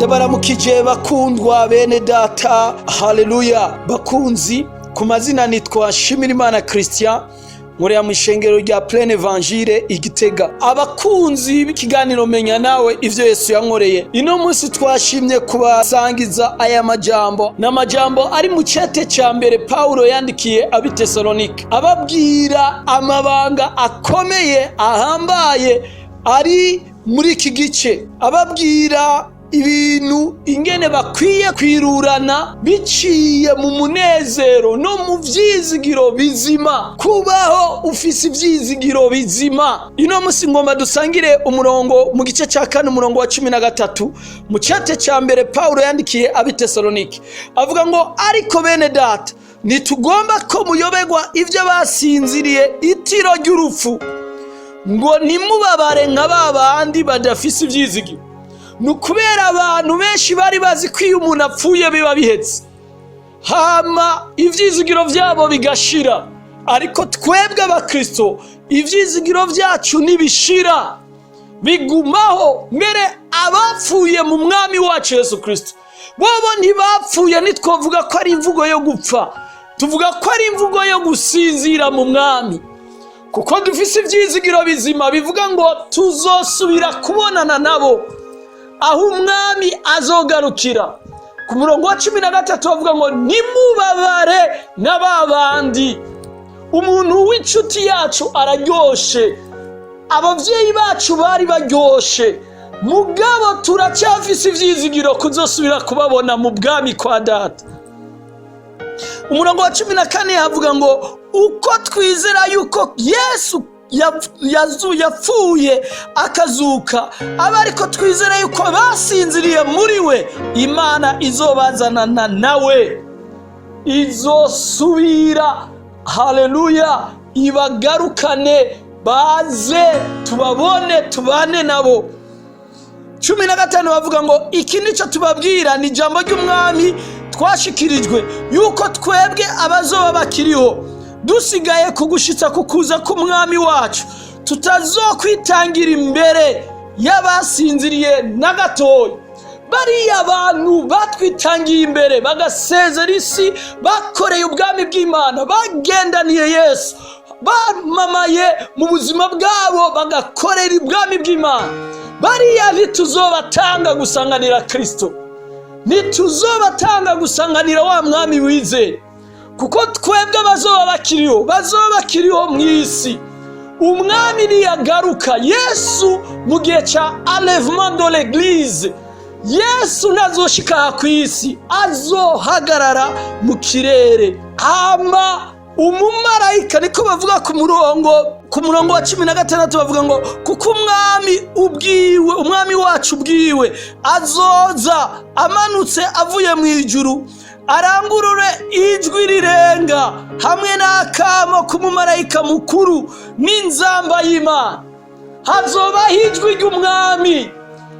Ndabaramukije bakundwa bene data, haleluya. Bakunzi, ku mazina nitwa Shimirimana Christian, nkorera mu ishengero rya Plein Evangile Igitega. Abakunzi b'ikiganiro Menya Nawe ivyo Yesu yankoreye, ino munsi twashimye kubasangiza aya majambo. N'amajambo ari mu cete ca mbere Paulo yandikiye abitesalonike, ababwira amabanga akomeye ahambaye ari muri iki gice, ababwira ibintu ingene bakwiye kwirurana biciye mu munezero no mu vyizigiro bizima, kubaho ufise ivyizigiro bizima. Ino musi ngoma dusangire umurongo mu gice ca 4 umurongo wa 13 mu cete ca mbere Paulo yandikiye abitesalonike, avuga ngo ariko bene data, nitugomba ko muyoberwa ivyo basinziriye itiro ry'urupfu, ngo nimubabare nka babandi badafise ivyizigiro. Nukubera abantu benshi bari bazi ko iyo umuntu apfuye biba bihetse, hama ivyizigiro vyabo bigashira. Ariko twebwe abakristo, ivyizigiro vyacu nibishira, bigumaho. Mbere abapfuye mu mwami wacu Yesu Kristo, bobo ntibapfuye nitwovuga ko ari imvugo yo gupfa, tuvuga ko ari imvugo yo gusinzira mu mwami, kuko dufise ivyizigiro bizima bivuga ngo tuzosubira kubonana nabo aho umwami azogarukira. Ku murongo wa 13 bavuga ngo nimubabare n'ababandi. Umuntu w'inshuti yacu araryoshe, abavyeyi bacu bari baryoshe, mugabo turacyafise ivyizigiro kuzosubira kubabona mu bwami kwa data. Umurongo wa 14 havuga ngo uko twizera yuko Yesu yapfuye akazuka, abariko twizera yuko basinziriye muri we, Imana izobazanana nawe, izosubira, haleluya, ibagarukane baze tubabone tubane nabo. 15 bavuga ngo iki nico tubabwira, ni jambo ry'umwami twashikirijwe, yuko twebwe abazoba bakiriho dusigaye kugushitsa kukuza k'umwami wacu, tutazokwitangira imbere y'abasinziriye na gatoya. Bariya abantu batwitangiye imbere bagasezera isi, bakoreye ubwami bw'Imana, bagendaniye Yesu, bamamaye mu buzima bwabo, bagakorera ubwami bw'Imana. Bariya ntituzobatanga gusanganira Kristo, ntituzobatanga gusanganira wa mwami wizeye, kuko twebwe bazoba bakiriho mw'isi. Umwami niyagaruka, Yesu mu gihe ca enlèvement de l'église, Yesu nazoshika kw'isi, azohagarara mu kirere. Hama umumarayika, niko bavuga ku murongo wa 16 bavuga ngo kuko umwami wacu ubwiwe azoza amanutse avuye mu ijuru, arangurure ijwi rirenga hamwe n'akamo k'umumarayika mukuru n'inzamba y'Imana. Hazobaho ijwi ry'umwami,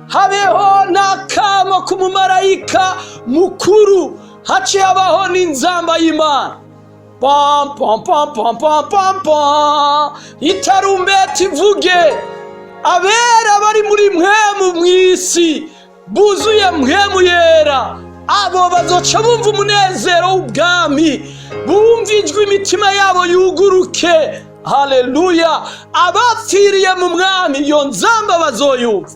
habeho n'akamo k'umumarayika mukuru, haciye habaho n'inzamba y'Imana. Pam pam pam pam pam pam pam, itarumbeti ivuge. Abera bari muri mpwemu mw'isi, buzuye mpwemu yera, abo bazoca bumva umunezero w'ubwami, bumva ijwi imitima yabo yuguruke, haleluya. Abapfiriye mu mwami iyo nzamba bazoyumva,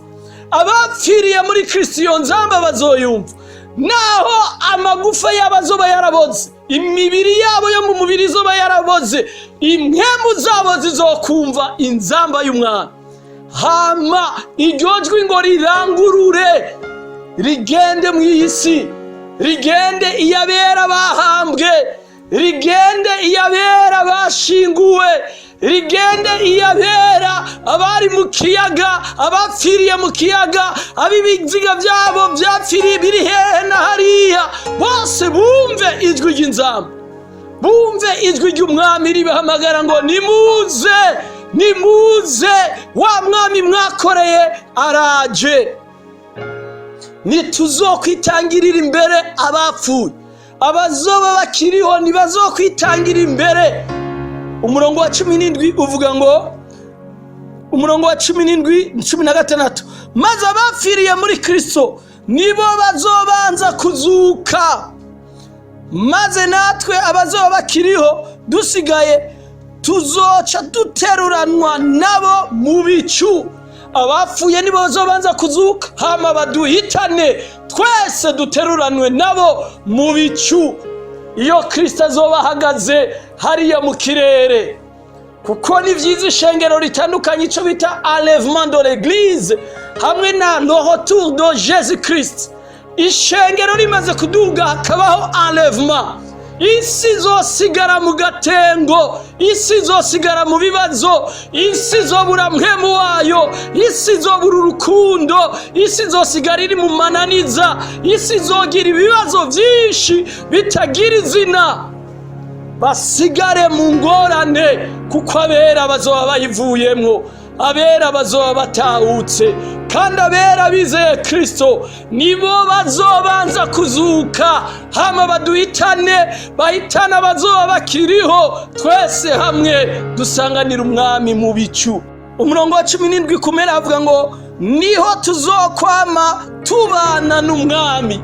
abapfiriye muri Kristo iyo nzamba bazoyumva. Naho amagufa yabo azoba yaraboze, imibiri yabo yo mu mubiri izoba yaraboze, impwemu zabo zizokumva inzamba y'umwami. Hama iryo jwi ngo rirangurure, rigende mw'isi, rigende iyabera bahambwe, rigende iyabera bashinguwe, rigende iyabera abari mu kiyaga, abapfiriye mu kiyaga, abibiziga byabo byapfiriye biri hehe na hariya, bose bumve ijwi ry'inzamba, bumve ijwi ry'umwami ribahamagara ngo nimuze, nimuze, wa mwami mwakoreye araje. Ntituzokwitangirira imbere abapfuye, abazoba bakiriho ntibazokwitangira imbere. Umurongo wa 17 uvuga ngo, umurongo wa 17 16, maze abapfiriye muri Kristo nibo bazobanza kuzuka, maze natwe abazoba bakiriho dusigaye tuzoca duteruranwa nabo mu bicu. Abapfuye nibo bazobanza kuzuka, hama baduhitane twese duteruranwe nabo mu bicu iyo Kristo azoba ahagaze hariya mu kirere. Kuko ni vyiza ishengero ritandukanye ico bita enlèvement de l'église hamwe na le retour de Jésus Christ. Ishengero rimaze kuduga hakabaho enlèvement. Isi izosigara mu gatengo, isi izosigara mu bibazo, isi izobura mpwemu wayo, isi izobura urukundo, isi izosigara iri mu mananiza, isi izogira ibibazo vyinshi bitagira izina, basigare mu ngorane, kuko abera bazoba bayivuyemwo, abera bazoba batahutse, kandi abera bizeye Kristo nibo bazobanza kuzuka, hama baduhitane, bahitana bazoba bakiriho, twese hamwe dusanganira umwami mu bicu. Umurongo wa 17 kumera avuga ngo niho tuzokwama tubana n'umwami,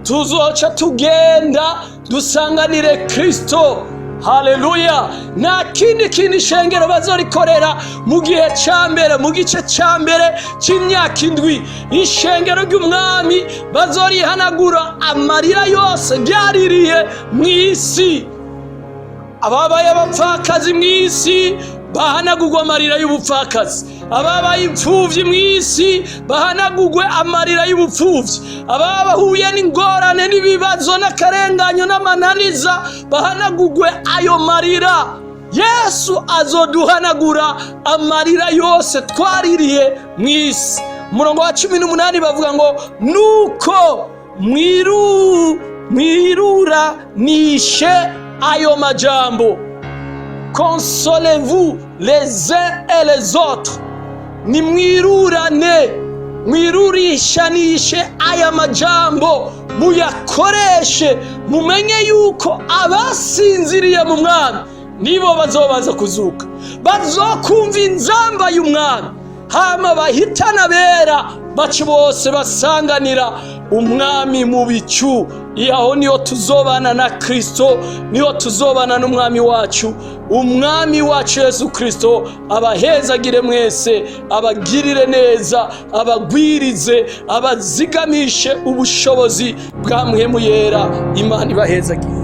tuzoca tugenda dusanganire Kristo. Haleluya! Nta kindi kintu ishengero bazorikorera mu gihe cyambere, mu gice cyambere cy'imyaka 7, ishengero ry'umwami bazorihanagura amarira yose byaririye mu isi. Ababaye abapfakazi mu isi bahanagurwa amarira y'ubupfakazi, ababaye imfuvyi mu isi bahanagurwe amarira y'ubupfuvyi, ababahuye n'ingorane n'ibibazo n'akarenganyo n'amananiza bahanagurwe ayo marira. Yesu azoduhanagura amarira yose twaririye mu isi. Umurongo wa 18 bavuga ngo nuko mwiruranishe ayo majambo, consolez-vous les uns et les autres. Ni mwirurishanishe aya majambo, muyakoreshe, mumenye yuko abasinziriye mu mwami nibo bazobaza kuzuka, bazokumva inzamba y'umwami, hama bahitana bera bacu bose basanganira umwami mu bicu. Aho niho tuzobana na Kristo, niho tuzobana n'umwami wacu, umwami wacu Yesu Kristo. Abahezagire mwese, abagirire neza, abagwirize, abazigamishe ubushobozi bwa mpwemu yera. Imana ibahezagire.